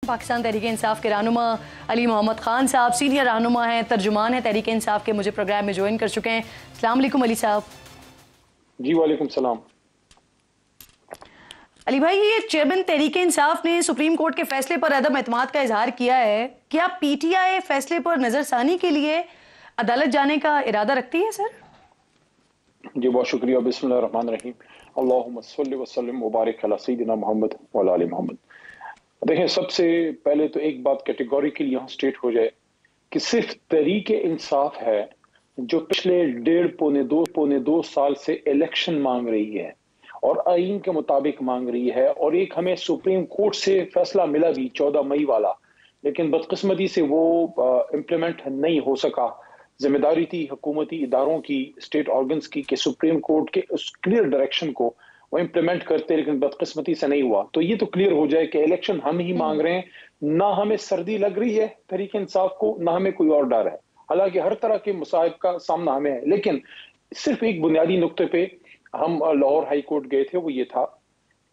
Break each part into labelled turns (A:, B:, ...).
A: पाकिस्तान तहरीक इंसाफ के रहनुमा अली मोहम्मद ख़ान साहब सीनियर रहनुमा हैं, तर्जुमान हैं तहरीक इंसाफ के, मुझे प्रोग्राम में ज्वाइन कर चुके हैं। अस्सलाम वालेकुम अली साहब।
B: जी वालेकुम सलाम।
A: अली भाई, ये चेयरमैन तहरीक इंसाफ ने सुप्रीम कोर्ट के फैसले पर अदम एतमाद का इजहार किया है। क्या पीटीआई फैसले पर नजरसानी के लिए अदालत जाने का इरादा रखती है सर?
B: जी बहुत शुक्रिया। बिस्मिल्लाहिर्रहमानिर्रहीम। अल्लाहुम्मा सल्लि व सल्लिम व बारिक अला सय्यिदिना मोहम्मद व अला आलि मोहम्मद। देखें, सबसे पहले तो एक बात कैटेगोरिकली यहाँ स्टेट हो जाए कि सिर्फ तहरीक इंसाफ है जो पिछले पौने दो साल से इलेक्शन मांग रही है और आईन के मुताबिक मांग रही है, और एक हमें सुप्रीम कोर्ट से फैसला मिला भी 14 मई वाला, लेकिन बदकिस्मती से वो इम्प्लीमेंट नहीं हो सका। जिम्मेदारी थी हुकूमती इदारों की, स्टेट ऑर्गन्स की, कि सुप्रीम कोर्ट के उस क्लियर डायरेक्शन को वो इम्प्लीमेंट करते, लेकिन बदकिस्मती से नहीं हुआ। तो ये तो क्लियर हो जाए कि इलेक्शन हम ही मांग रहे हैं, ना हमें सर्दी लग रही है तहरीक इंसाफ को, ना हमें कोई और डर है। हालांकि हर तरह के मसाइब का सामना हमें है, लेकिन सिर्फ एक बुनियादी नुक्ते पे हम लाहौर हाई कोर्ट गए थे, वो ये था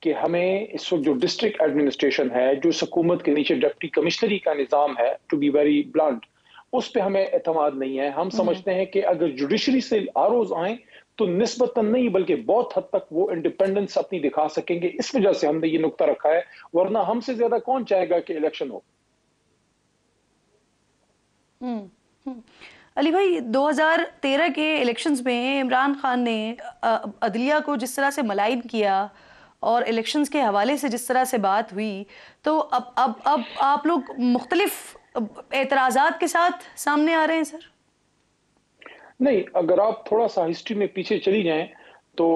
B: कि हमें इस वक्त जो डिस्ट्रिक्ट एडमिनिस्ट्रेशन है, जो हुकूमत के नीचे डिप्टी कमिश्नरी का निज़ाम है, टू बी वेरी ब्लंट, उस पे हमें एतमाद नहीं है। हम समझते हैं कि अगर जुडिशरी से आरोज आए तो निस्बतन नहीं बल्कि बहुत हद तक वो इंडिपेंडेंस अपनी दिखा सकेंगे। इस वजह से हमने ये नुक्ता रखा है, वरना हमसे ज्यादा कौन चाहेगा कि इलेक्शन हो।
A: अली भाई, 2013 के इलेक्शंस में इमरान खान ने अदलिया को जिस तरह से मलाइन किया और इलेक्शंस के हवाले से जिस तरह से बात हुई, तो अब आप लोग मुख्तलिफ एतराज़ात के साथ सामने आ रहे हैं सर?
B: नहीं, अगर आप थोड़ा सा हिस्ट्री में पीछे चली जाएं तो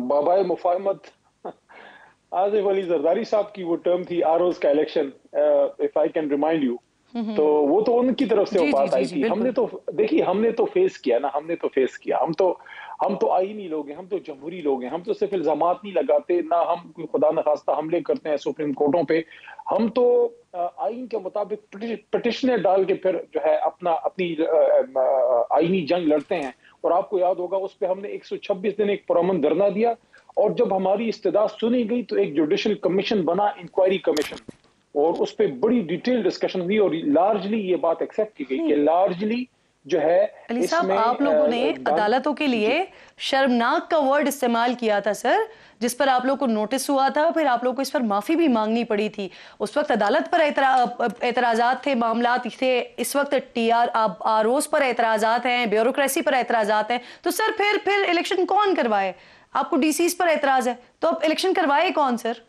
B: बाबाए मुफाहमत आसिफ अली जरदारी साहब की वो टर्म थी, आरओज का election, if I can remind you, तो वो तो उनकी तरफ से वो बात आई थी। हमने तो देखिए, हमने तो फेस किया ना, हमने तो फेस किया। हम तो आईनी लोग हैं, हम तो जमहूरी लोग हैं। हम तो सिर्फ इल्जामात नहीं लगाते, ना हम कोई खुदा न खास्ता हमले करते हैं सुप्रीम कोर्टों पे। हम तो आईन के मुताबिक पिटिशनें डाल के फिर जो है अपनी आईनी जंग लड़ते हैं। और आपको याद होगा, उस पर हमने 126 दिन एक पुरअमन धरना दिया, और जब हमारी इस्तदा सुनी गई तो एक जुडिशल कमीशन बना, इंक्वायरी कमीशन, और उस पर बड़ी डिटेल डिस्कशन हुई और लार्जली ये बात एक्सेप्ट की गई कि लार्जली जो है
A: अली साहब, आप लोगों ने अदालतों के लिए शर्मनाक का वर्ड इस्तेमाल किया था सर, जिस पर आप लोग को नोटिस हुआ था, फिर आप लोग को इस पर माफी भी मांगनी पड़ी थी। उस वक्त अदालत पर एतराजात थे, मामलात थे। इस वक्त आरओस पर एतराजात हैं, ब्यूरोक्रेसी पर एतराजात हैं। तो सर फिर इलेक्शन कौन करवाए? आपको डीसीज पर एतराज है, तो अब इलेक्शन करवाए कौन सर?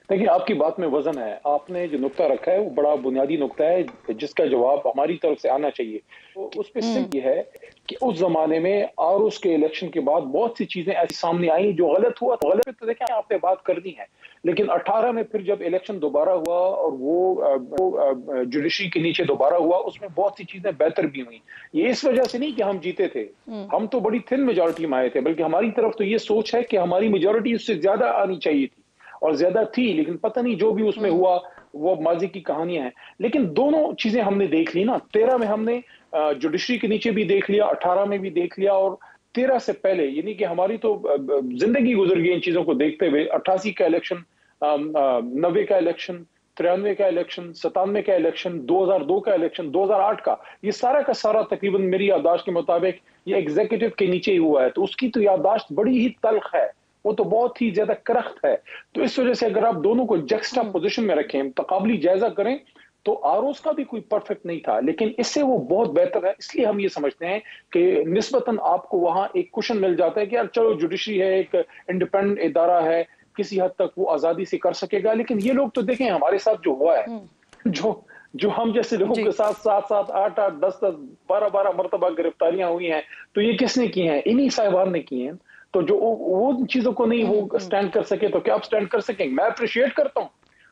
B: देखिए, आपकी बात में वजन है। आपने जो नुक्ता रखा है वो बड़ा बुनियादी नुक्ता है, जिसका जवाब हमारी तरफ से आना चाहिए। तो उस पर सिर्फ ये है कि उस जमाने में आरओस के इलेक्शन के बाद बहुत सी चीजें ऐसी सामने आई जो गलत हुआ। तो गलत तो देखें, आपने बात करनी है, लेकिन 18 में फिर जब इलेक्शन दोबारा हुआ और वो जुडिशरी के नीचे दोबारा हुआ, उसमें बहुत सी चीजें बेहतर भी हुई। ये इस वजह से नहीं कि हम जीते थे, हम तो बड़ी थिन मेजोरिटी में आए थे, बल्कि हमारी तरफ तो ये सोच है कि हमारी मेजोरिटी उससे ज्यादा आनी चाहिए थी, और ज्यादा थी, लेकिन पता नहीं जो भी उसमें हुआ वो माजी की कहानियां हैं। लेकिन दोनों चीजें हमने देख ली ना। 13 में हमने जुडिशरी के नीचे भी देख लिया, 18 में भी देख लिया, और 13 से पहले, यानी कि हमारी तो जिंदगी गुजर गई इन चीजों को देखते हुए। 88 का इलेक्शन, 90 का इलेक्शन, 93 का इलेक्शन, 97 का इलेक्शन, 2002 का इलेक्शन, 2008 का, ये सारा का सारा तकरीबन मेरी याददाश्त के मुताबिक ये एग्जीक्यूटिव के नीचे ही हुआ है। तो उसकी तो याददाश्त बड़ी ही तल्ख है, वो तो बहुत ही ज्यादा करख्त है। तो इस वजह से अगर आप दोनों को जक्स्टा पोजीशन में रखें, तकाबली जायजा करें, तो आरओस का भी कोई परफेक्ट नहीं था, लेकिन इससे वो बहुत बेहतर है। इसलिए हम ये समझते हैं कि निस्बतन आपको वहां एक कुशन मिल जाता है कि यार चलो, जुडिशरी है, एक इंडिपेंडेंट इदारा है, किसी हद तक वो आजादी से कर सकेगा। लेकिन ये लोग तो देखें हमारे साथ जो हुआ है, जो हम जैसे लोगों के साथ 7-7, 8-8, 10-10, 12-12 मरतबा गिरफ्तारियां हुई हैं, तो ये किसने की हैं? इन्हीं साहिबान ने की हैं। तो जो वो चीजों को नहीं वो स्टैंड कर सके, तो क्या आप स्टैंड कर सकेंगे? मैं अप्रिशिएट करता हूं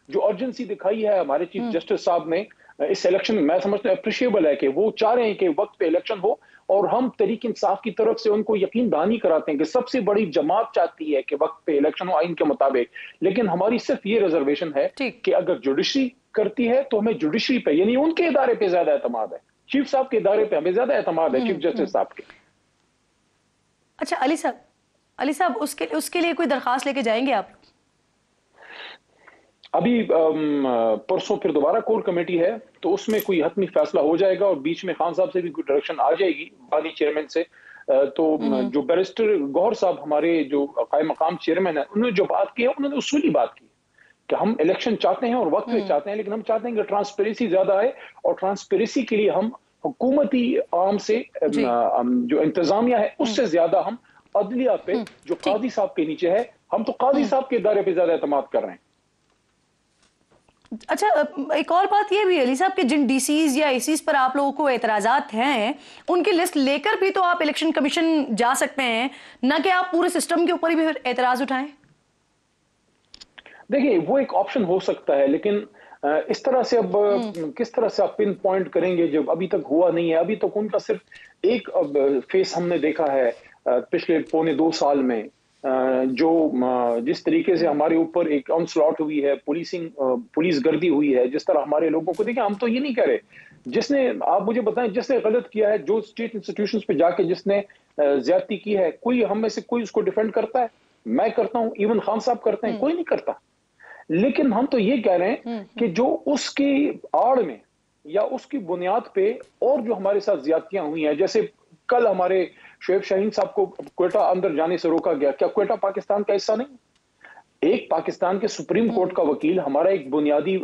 B: जो अर्जेंसी दिखाई है हमारे चीफ जस्टिस साहब ने इस इलेक्शन में। मैं समझता हूं अप्रिशिएबल है कि वो चाह रहे हैं कि वक्त पे इलेक्शन हो, और हम तहरीक इंसाफ की तरफ से उनको यकीन दहानी कराते हैं कि सबसे बड़ी जमात चाहती है कि वक्त पे इलेक्शन हो आइन के मुताबिक। लेकिन हमारी सिर्फ ये रिजर्वेशन है कि अगर जुडिशरी करती है तो हमें जुडिशरी पे, यानी उनके इदारे पे ज्यादा एतमाद है, चीफ साहब के इदारे पे हमें ज्यादा एतमाद है, चीफ जस्टिस साहब के।
A: अच्छा अली साहब, उसके लिए कोई दरखास्त लेके जाएंगे आप?
B: अभी परसों फिर दोबारा कोर कमेटी है, तो उसमें कोई हतमी फैसला हो जाएगा और बीच में खान साहब से भी कोई डायरेक्शन आ जाएगी बानी चेयरमैन से। तो जो बैरिस्टर गौहर साहब हमारे जो कायम मकाम चेयरमैन है, उन्होंने जो बात की है, उन्होंने उसूली बात की कि हम इलेक्शन चाहते हैं और वक्त पे चाहते हैं, लेकिन हम चाहते हैं कि ट्रांसपेरेंसी ज्यादा है, और ट्रांसपेरेंसी के लिए हम हुकूमती आर्म से जो इंतजामिया है उससे ज्यादा हम अदलिया पे जो काजी साहब के नीचे है, हम तो काजी साहब के इदारे पे ज्यादा एतमाद कर रहे हैं।
A: अच्छा, एक और बात ये भी अली साहब कि जिन डीसीज या एसीज पर आप लोगों को एतराजात हैं, उनकी लिस्ट लेकर भी तो आप इलेक्शन कमीशन जा सकते हैं, न कि आप पूरे सिस्टम के ऊपर ही भी एतराज उठाएं।
B: देखिए, वो एक ऑप्शन हो सकता है, लेकिन इस तरह से अब किस तरह से आप पिन पॉइंट करेंगे जब अभी तक हुआ नहीं है। अभी तक उनका सिर्फ एक फेस हमने देखा है पिछले पौने 2 साल में, जो जिस तरीके से हमारे ऊपर एक ऑनस्लॉट हुई है, पुलिस गर्दी हुई है, जिस तरह हमारे लोगों को, देखिए हम तो ये नहीं कह रहे, जिसने, आप मुझे बताएं, जिसने गलत किया है, जो स्टेट इंस्टीट्यूशंस पे जाके जिसने ज्यादती की है, कोई हम में से कोई उसको डिफेंड करता है? मैं करता हूं, इवन खान साहब करते हैं, कोई नहीं करता। लेकिन हम तो ये कह रहे हैं कि जो उसकी आड़ में या उसकी बुनियाद पे और जो हमारे साथ ज्यादतियां हुई हैं, जैसे कल हमारे शोएब शाहीन साहब को क्वेटा अंदर जाने से रोका गया, क्या क्वेटा पाकिस्तान का हिस्सा नहीं? एक पाकिस्तान के सुप्रीम कोर्ट का वकील, हमारा एक बुनियादी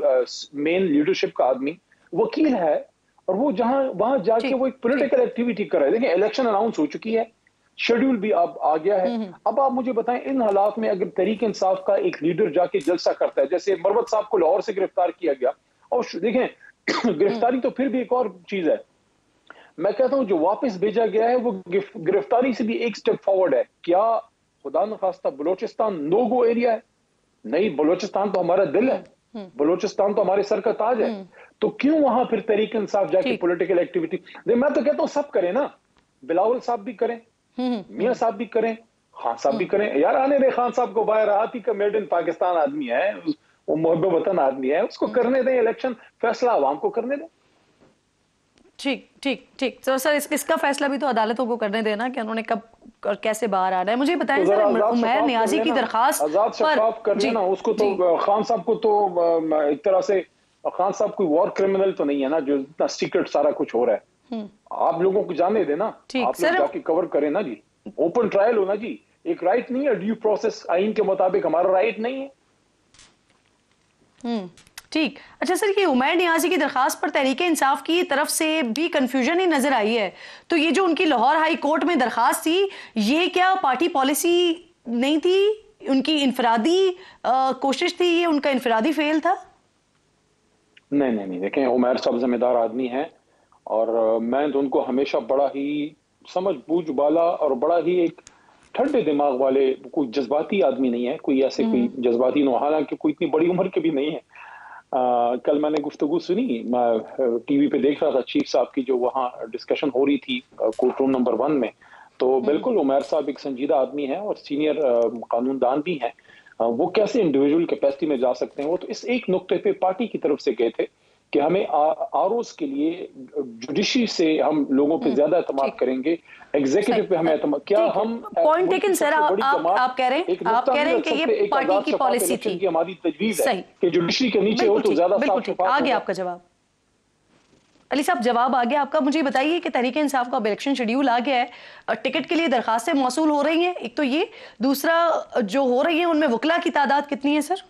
B: मेन लीडरशिप का आदमी वकील है, और वो वहां जाके वो एक पॉलिटिकल एक्टिविटी कर रहे हैं। देखिए, इलेक्शन अनाउंस हो चुकी है, शेड्यूल भी अब आ गया है। अब आप मुझे बताएं, इन हालात में अगर तहरीक इंसाफ का एक लीडर जाके जलसा करता है, जैसे मरवत साहब को लाहौर से गिरफ्तार किया गया, और देखें गिरफ्तारी तो फिर भी एक और चीज है, मैं कहता हूं जो वापस भेजा गया है वो गिरफ्तारी से भी एक स्टेप फॉरवर्ड है। क्या खुदा न खास्ता बलोचिस्तान नो गो एरिया है? नहीं, बलोचिस्तान तो हमारा दिल है, बलोचिस्तान तो हमारे सर का ताज है। तो क्यों वहां फिर तहरीक इंसाफ जाके पॉलिटिकल एक्टिविटी? मैं तो कहता हूं सब करें ना, बिलावल साहब भी करें, मियां साहब भी करें, खान साहब भी करें। यार आने दे खान साहब को बाहर, आप ही का मेड इन पाकिस्तान आदमी है, वो मुहब्बत वतन आदमी है, उसको करने दें इलेक्शन, फैसला आवाम को करने दें।
A: ठीक ठीक ठीक। तो सर इसका फैसला भी तो अदालतों को करने देना कि उन्होंने कब और कैसे बाहर आना है। मुझे बताएं सर, उमैर नियाजी की दरखास्त
B: आजाद शफाफ कर लेना उसको, तो खान साहब को तो एक तरह से, खान साहब कोई वॉर क्रिमिनल तो नहीं है ना, जो इतना सीक्रेट सारा कुछ हो रहा है। आप लोगों को जाने देना, आप लोग जाके कवर करें ना जी, ओपन ट्रायल होना जी, एक राइट नहीं है ड्यू प्रोसेस, आइन के मुताबिक हमारा राइट नहीं है।
A: ठीक। अच्छा सर, ये उमैर नियाजी की दरखास्त पर तहरीक इंसाफ की तरफ से भी कंफ्यूजन ही नजर आई है, तो ये जो उनकी लाहौर हाई कोर्ट में दरखास्त थी, ये क्या पार्टी पॉलिसी नहीं थी, उनकी इनफरादी कोशिश थी, ये उनका इनफरादी फेल था?
B: नहीं नहीं नहीं, देखें उमैर साहब जिम्मेदार आदमी हैं, और मैं तो उनको हमेशा बड़ा ही समझ बूझ वाला और बड़ा ही एक ठंडे दिमाग वाले, कोई जज्बाती आदमी नहीं है, कोई ऐसे कोई जज्बाती नो, हालांकि कोई इतनी बड़ी उम्र के भी नहीं है। कल मैंने गुफ्तगू सुनी, मैं टीवी पे देख रहा था चीफ साहब की, जो वहाँ डिस्कशन हो रही थी कोर्ट रूम नंबर 1 में, तो बिल्कुल उमैर साहब एक संजीदा आदमी है और सीनियर कानूनदान भी हैं। वो कैसे इंडिविजुअल कैपेसिटी में जा सकते हैं? वो तो इस एक नुक्ते पे पार्टी की तरफ से गए थे कि हमें आरओस के लिए जुडिशरी से हम लोगों पे ज्यादा एतमाद करेंगे, एग्जीक्यूटिव पे हमें एतमाद, क्या हम
A: पॉइंट टेकन सर, आप कह रहे हैं कि ये पार्टी की पॉलिसी थी,
B: हमारी तजवीज है कि जुडिशरी के नीचे हो तो ज्यादा साफ शफाफ।
A: आ गया आपका जवाब अली साहब, जवाब आ गया आपका। मुझे बताइए कि तहरीक इंसाफ का इलेक्शन शेड्यूल आ गया है, टिकट के लिए दरखास्तें मौसूल हो रही हैं, एक तो ये, दूसरा जो हो रही है उनमें वकला की तादाद कितनी है सर?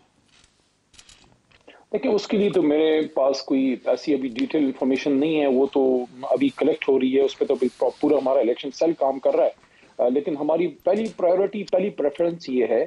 B: देखिए, उसके लिए तो मेरे पास कोई ऐसी अभी डिटेल इंफॉर्मेशन नहीं है, वो तो अभी कलेक्ट हो रही है, उस पर तो पूरा हमारा इलेक्शन सेल काम कर रहा है। लेकिन हमारी पहली प्रायोरिटी, पहली प्रेफरेंस ये है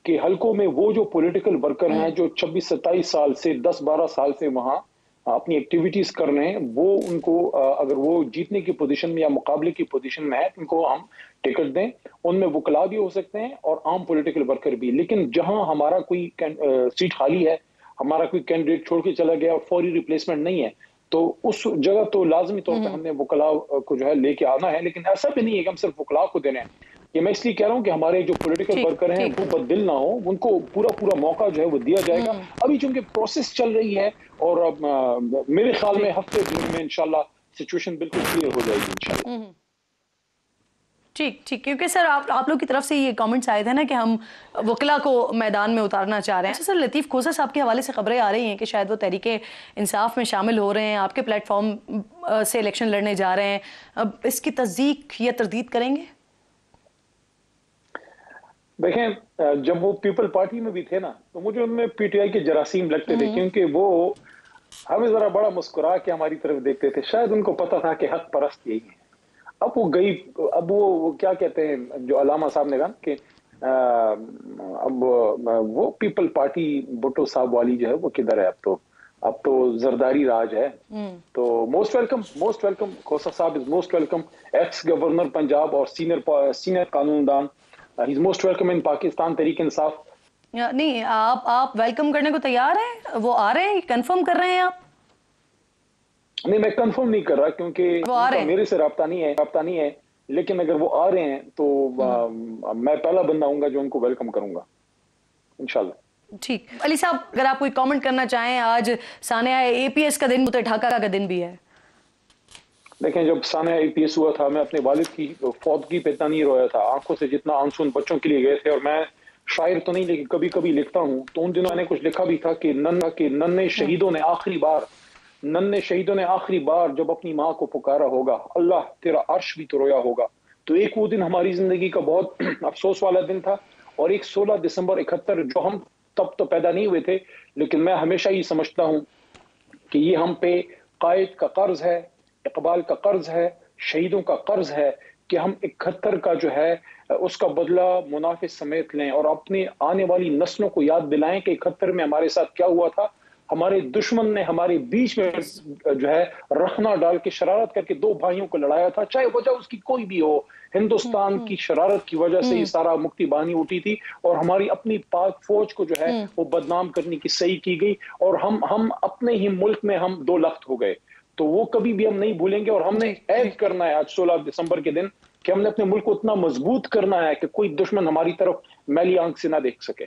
B: कि हलकों में वो जो पॉलिटिकल वर्कर हैं जो 26-27 साल से 10-12 साल से वहाँ अपनी एक्टिविटीज कर रहे हैं, वो उनको अगर वो जीतने की पोजीशन में या मुकाबले की पोजीशन में है, उनको हम टिकट दें। उनमें वकला भी हो सकते हैं और आम पॉलिटिकल वर्कर भी। लेकिन जहां हमारा कोई सीट खाली है, हमारा कोई कैंडिडेट छोड़ के चला गया और फौरी रिप्लेसमेंट नहीं है, तो उस जगह तो लाजमी तौर पर हमने वकला को जो है लेके आना है। लेकिन ऐसा भी नहीं है कि हम सिर्फ वकला को दे रहे हैं। ये मैं इसलिए कह रहा हूं कि हमारे जो पॉलिटिकल वर्कर हैं वो बददिल ना हो, उनको पूरा मौका जो है वो दिया जाएगा। अभी चूंकि प्रोसेस चल रही है, और अब मेरे ख्याल में हफ्ते दिन में इंशाल्लाह सिचुएशन बिल्कुल क्लियर हो जाएगी इंशाल्लाह।
A: ٹھیک ٹھیک، کیونکہ سر آپ لوگ کی طرف سے یہ کامنٹس آئے تھے نا کہ ہم وکلا کو میدان میں اتارنا چاہ رہے ہیں. سر لطیف کھوسہ صاحب کے حوالے سے خبریں آ رہی ہیں کہ شاید وہ تحریک انصاف میں شامل ہو رہے ہیں، آپ کے پلیٹ فارم سے الیکشن لڑنے جا رہے ہیں. اب اس کی تصدیق یا تردید کریں گے؟
B: دیکھیں، جب وہ پیپل پارٹی میں بھی تھے نا تو مجھے ان میں پی ٹی آئی کے جراثیم لگتے تھے، کیونکہ وہ ہمیں ذرا بڑا مسکرا کے ہماری طرف دیکھتے تھے. شاید ان کو پتا تھا کہ حق پرست یہی ہے. اب وہ گئی، اب وہ کیا کہتے ہیں جو علامہ صاحب نے کہا کہ اب وہ پیپل پارٹی بھٹو صاحب والی جو ہے وہ کدھر ہے؟ اب تو زرداری راج ہے. تو most welcome Khosa sahab is most welcome, ex governor Punjab اور سینئر قانون دان. He is most welcome in Pakistan Tehreek Insaf.
A: نہیں، آپ ویلکم کرنے کو تیار ہیں؟ وہ آ رہے ہیں، کنفرم کر رہے ہیں آپ؟
B: نہیں، میں کنفرم نہیں کر رہا کیونکہ میرے سے رابطہ نہیں ہے، لیکن اگر وہ آ رہے ہیں تو میں پہلا بندہ ہوں گا جو ان کو ویلکم کروں گا انشاءاللہ.
A: ٹھیک. علی صاحب اگر آپ کوئی کامنٹ کرنا چاہیں، آج سانحہ اے پی ایس کا دن ٹھاکہ کا دن بھی ہے.
B: دیکھیں، جب سانحہ اے پی ایس ہوا تھا میں اپنے والد کی فوتگی پہ اتنا نہیں رویا تھا. آنکھوں سے جتنا آنسو ان بچوں کے لیے گئے تھے، اور میں شاعر تو نہیں لیکن کبھی کبھی لکھتا ہوں، تو ان دنوں میں نے کچھ لکھا بھی تھا کہ ننھے شہیدوں نے آخری بار جب اپنی ماں کو پکارا ہوگا، اللہ تیرا عرش بھی تو رویا ہوگا. تو ایک وہ دن ہماری زندگی کا بہت افسوس والا دن تھا، اور ایک 16 دسمبر 71 جو ہم تب تو پیدا نہیں ہوئے تھے، لیکن میں ہمیشہ یہ سمجھتا ہوں کہ یہ ہم پہ قائد کا قرض ہے، اقبال کا قرض ہے، شہیدوں کا قرض ہے کہ ہم 71 کا جو ہے اس کا بدلہ منافع سمیت لیں، اور اپنی آنے والی نسلوں کو یاد دلائیں کہ 71 میں ہمارے ساتھ کیا ہوا تھا. ہمارے دشمن نے ہمارے بیچ میں جو ہے رخنا ڈال کے شرارت کر کے 2 بھائیوں کو لڑایا تھا، چاہے وجہ اس کی کوئی بھی ہو. ہندوستان کی شرارت کی وجہ سے یہ سارا مکتی بانی اٹھی تھی، اور ہماری اپنی پاک فوج کو جو ہے وہ بدنام کرنے کی صحیح کی گئی، اور ہم اپنے ہی ملک میں ہم 2 لخت ہو گئے. تو وہ کبھی بھی ہم نہیں بھولیں گے، اور ہم نے عہد کرنا ہے آج 16 دسمبر کے دن کہ ہم نے اپنے ملک کو اتنا مضبوط کرنا ہے کہ کوئی دشمن ہماری طرف میلی آنکھ سے نہ دیکھ سکے.